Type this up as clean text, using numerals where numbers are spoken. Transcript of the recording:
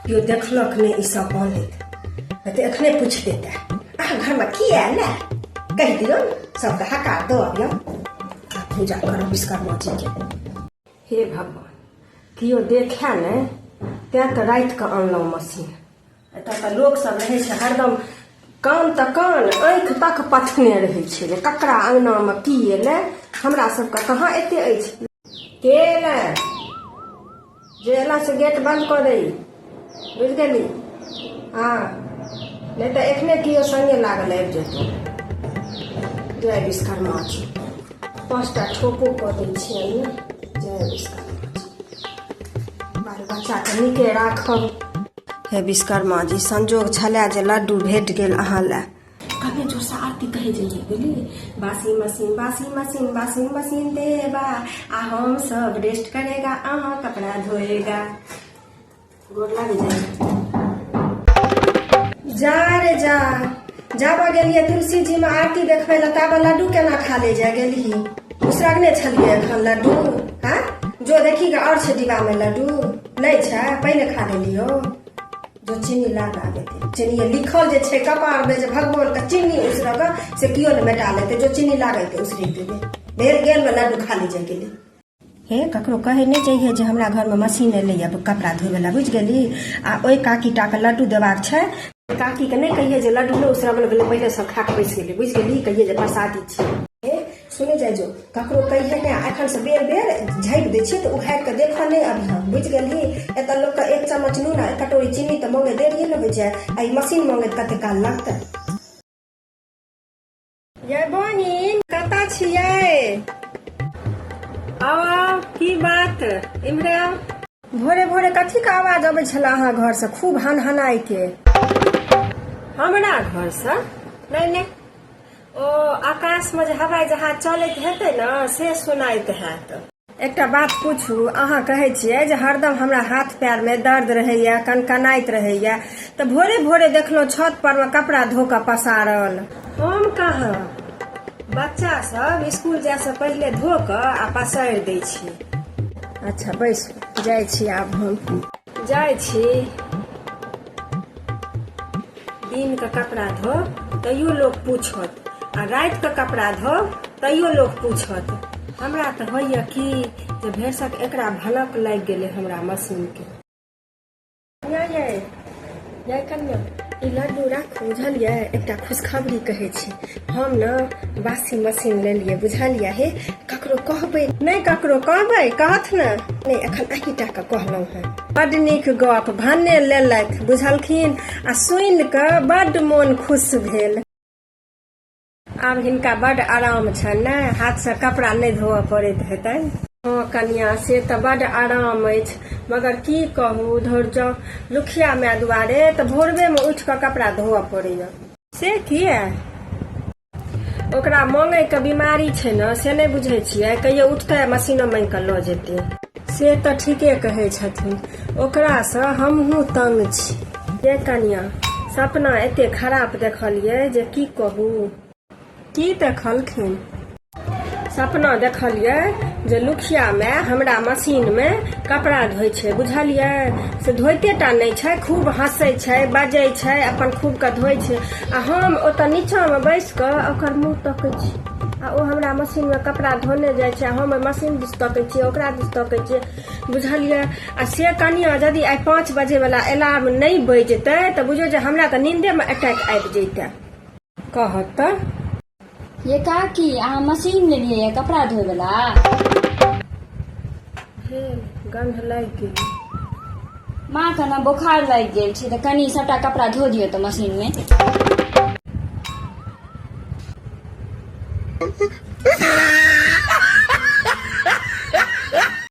यो देखलक नहीं ई सब बनत तो एखने पूछ देता अहाँ घर में की है ना कह दियो सबके हकार दो अबियो पूजा करो विश्वकर्मा जी के। हे भगवान कियो देखा ने ते तो रात के अनलौ मशीन एत तो लोग सब रहे छे हरदम कान तक कान आँख तक पथने रहे छे जे ककरा अंगना में की एले हमरा सबके कहाँ एते अछि के एले जे एला से गेट बंद कर दे बुझ गेली हाँ नहीं तो एखने कियो संगे लागल आबि जेतौ। जय विश्वकर्मा जी 5टा ठोको कऽ दै छियै जय विश्वकर्मा जी बाल बच्चा के नीके राखब। हे विश्वकर्मा जी संजोग छलै जे लड्डू भेट गेल अहाँ ला कभी जोर से आरती कहे जाइए बोली बासी मशीन बासी मशीन बासी मशीन देबा आ हम सब रेस्ट करेगा अहाँ कपड़ा धोएगा गोर लग जाए जा रे जा जाबा गेलिए तुलसी जी में आरती देखबे ला ताबा लड्डू केना खा ले जा गेली उसरगने छलिए एखन लड्डू हाँ जो देखी और छे डिब्बा में लड्डू नहीं छे पहले खा लेलियो जो चीनी लगा देते चीनी लिखल जे छे कपार में जे भगवान का चीनी उसरग से कियो ने मेटा लेते जो चीनी लागते उसरे देबे ढेर गेल में लड्डू खा ली जाए गेली। हे ककरो कहे नहीं चाहिए जे हमरा घर में मशीन एले अब कपड़ा धोए वाला बुझ गेली आ ओई काकी टा के लड्डू देबाक छे काकी के नहीं कहिए जे लड्डू लो उसरगल गेले पहले सब खा के बैस गेले बुझ गेली कहिए जे प्रसादी छे सुने जाए जो ककरो कहिए ने एखन से बेर बेर झाँपि दै छियै तो उघाड़ के देख नहीं अभी हम बुझ गेली एत लोग के 1 चम्मच नून आ कटोरी चीनी तो मांगे देरिए न हो जाए आ मशीन मांगे कते काल लगते। ये बहिन कता छियै आवा की बात इमरे भोरे भोरे कथी के आवाज अबै छला अहाँ घर से खूब हनहनाई के हमरा घर से नहीं ओ आकाश में हवाई जहाज चलत हेतै न से सुनाइत हैत। एकटा बात पूछू अहाँ कहै छियै जे हरदम हमरा हाथ पैर में दर्द रहैया कनकनाइत रहैया तो भोरे भोरे देखलो छत पर में कपड़ा धो के पसारल हम कहाँ बच्चा सब स्कूल जाए से पहले धो के आ पसारि दै छी। अच्छा बैस जाय छी आब हम जाय छी दिन के कपड़ा धो तैयो लोग पूछत आ रात के कपड़ा धो तैयो लोग पूछत हमरा तो होइया कि जे भेसक एकरा भलक लाग गेले हमरा मशीन के। ये कन्या ई लड्डू राखू बुझलियै एकटा खुशखबरी कहै छी हम न वाशिंग मशीन लेलियै बुझलियै हे ककरो कहबै नहीं ककरो कहबै कहत न नहीं एखन अहीटा के कहलहुं है बड नीक गप भन्ने लेलथि बुझलखिन आ सुनि के बड मोन खुश भेल आब हिनका बड आराम छनि ने हाथ से कपड़ा नहीं धोअ पड़ैत हेतनि। हाँ कन्या से तो बड आराम अछि मगर की कहू धर जाओ लुखिया माय दुआरे तो भोरबे में उठ के कपड़ा धोअ पड़ैया से किया ओकरा मांगे के बीमारी छै न से नहीं बुझे छियै कहियो उठते मशीनो मांग के ल जेते से तो ठीके कहे छथिन ओकरा से हमहू तंग छी। ये कन्या सपना एते खराब देखलियै जे की कहू की देखलखिन सपना देखलियै जे लुखिया में हमरा मशीन में कपड़ा धोइ छै बुझलियै से धोइते टा नहीं छै खूब हंसै छै बाजै छै अपन खूब के धोइ छै आ हम ओतऽ नीचा में बैस के ओकर मुंह तकै छी आ ओ हमरा मशीन में कपड़ा धोने जाइ छै हम मशीन दिस तकै छी ओकरा दिस तकै छी बुझलियै आ से कनिया यदि आइ 5 बजे वाला अलार्म नहीं बजतै तऽ बुझियौ जे हमरा तऽ नींदे में अटैक आबि जैते कहत ये काकी अहाँ मशीन लेलिए कपड़ा धोए वाला हे गंध लाग गेल माँ के ना बुखार लग गेल छै तऽ कनी सबटा कपड़ा धो दियौ तऽ मशीन में